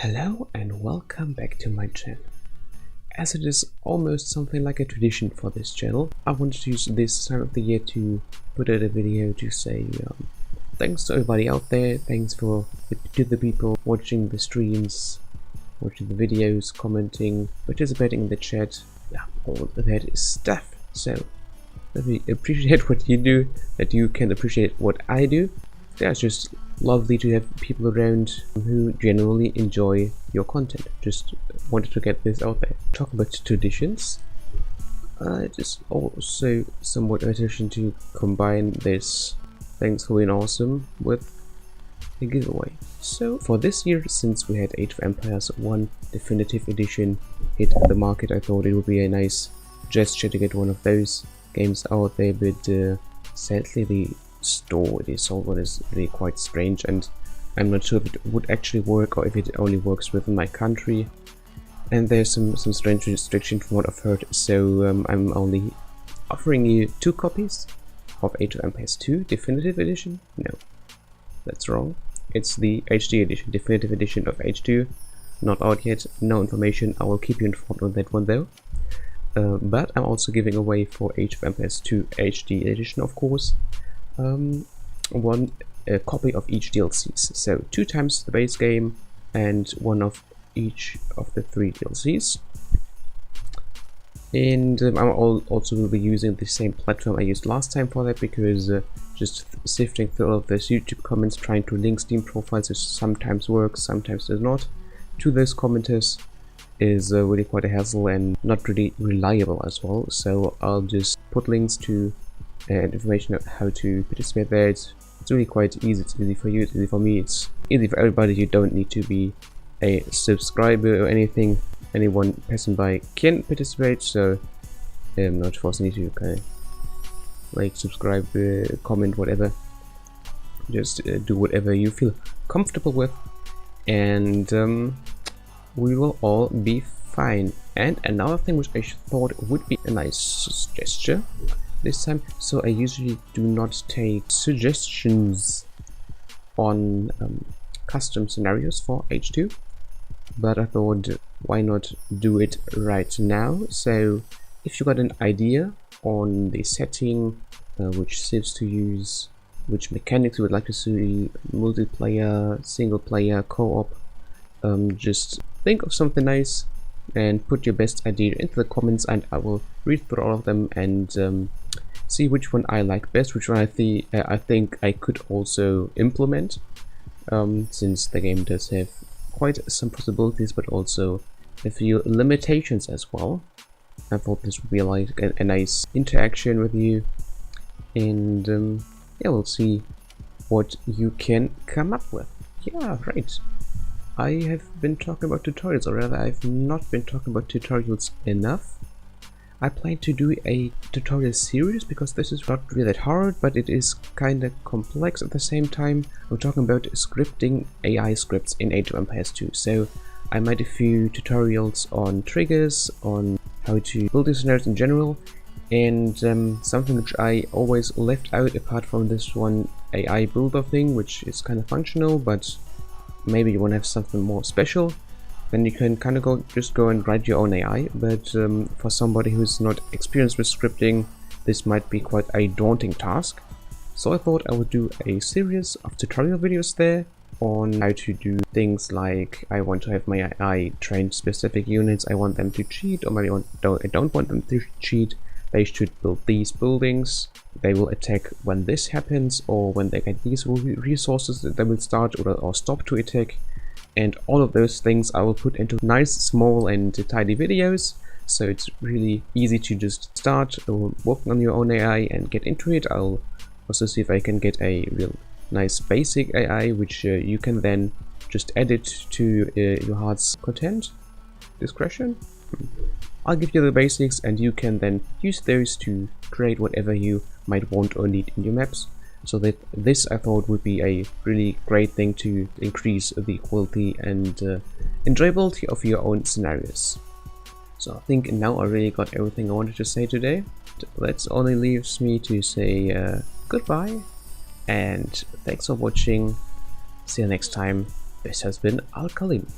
Hello and welcome back to my channel. As it is almost something like a tradition for this channel, I wanted to use this time of the year to put out a video to say thanks to everybody out there, thanks to the people watching the streams, watching the videos, commenting, participating in the chat, yeah, all that stuff. So let me appreciate what you do, that you can appreciate what I do. Yeah, it's just lovely to have people around who genuinely enjoy your content. Just wanted to get this out there. Talk about traditions. It is also somewhat a tradition to combine this thanks for being awesome with a giveaway. So for this year, since we had Age of Empires 1 Definitive Edition hit the market, I thought it would be a nice gesture to get one of those games out there, but sadly the store they sold one is really quite strange, and I'm not sure if it would actually work or if it only works within my country, and there's some strange restrictions from what I've heard. So I'm only offering you 2 copies of Age of Empires 2 Definitive Edition. No, that's wrong. It's the HD edition, Definitive Edition of H2, not out yet, no information. I will keep you informed on that one though. But I'm also giving away for Age of Empires 2 HD edition, of course, one copy of each DLCs, so 2 times the base game and 1 of each of the 3 DLCs. And I'm also will be using the same platform I used last time for that, because just sifting through all of those YouTube comments, trying to link Steam profiles, which sometimes works, sometimes does not, to those commenters is really quite a hassle and not really reliable as well. So I'll just put links to and information on how to participate there. It's really quite easy. It's easy for you, it's easy for me, it's easy for everybody. You don't need to be a subscriber or anything. Anyone passing by can participate, so I'm not forcing you to kind of like subscribe, comment, whatever. Just do whatever you feel comfortable with, and we will all be fine. And another thing which I thought would be a nice gesture this time, so I usually do not take suggestions on custom scenarios for H2, but I thought why not do it right now. So if you got an idea on the setting, which civs to use, which mechanics you would like to see, multiplayer, single player, co-op, just think of something nice and put your best idea into the comments, and I will read through all of them and see which one I like best, which one I think I could also implement, since the game does have quite some possibilities but also a few limitations as well. I thought this would be like a nice interaction with you, and yeah, we'll see what you can come up with. Yeah, right. I have been talking about tutorials, or rather I've not been talking about tutorials enough. I plan to do a tutorial series because this is not really that hard, but it is kind of complex at the same time. I'm talking about scripting AI scripts in Age of Empires 2. So I made a few tutorials on triggers, on how to build these scenarios in general, and something which I always left out apart from this one AI builder thing, which is kind of functional, but maybe you want to have something more special, then you can kind of just go and write your own AI. But for somebody who's not experienced with scripting, this might be quite a daunting task. So I thought I would do a series of tutorial videos there on how to do things like, I want to have my AI train specific units, I want them to cheat, or maybe I don't want them to cheat. They should build these buildings, they will attack when this happens, or when they get these resources they will start or stop to attack. And all of those things I will put into nice, small and tidy videos, so it's really easy to just start working on your own AI and get into it. I'll also see if I can get a real nice basic AI, which you can then just edit to your heart's content, discretion. I'll give you the basics, and you can then use those to create whatever you might want or need in your maps. So that this, I thought, would be a really great thing to increase the quality and enjoyability of your own scenarios. So I think now I really got everything I wanted to say today. That only leaves me to say goodbye, and thanks for watching. See you next time. This has been Alkhalim.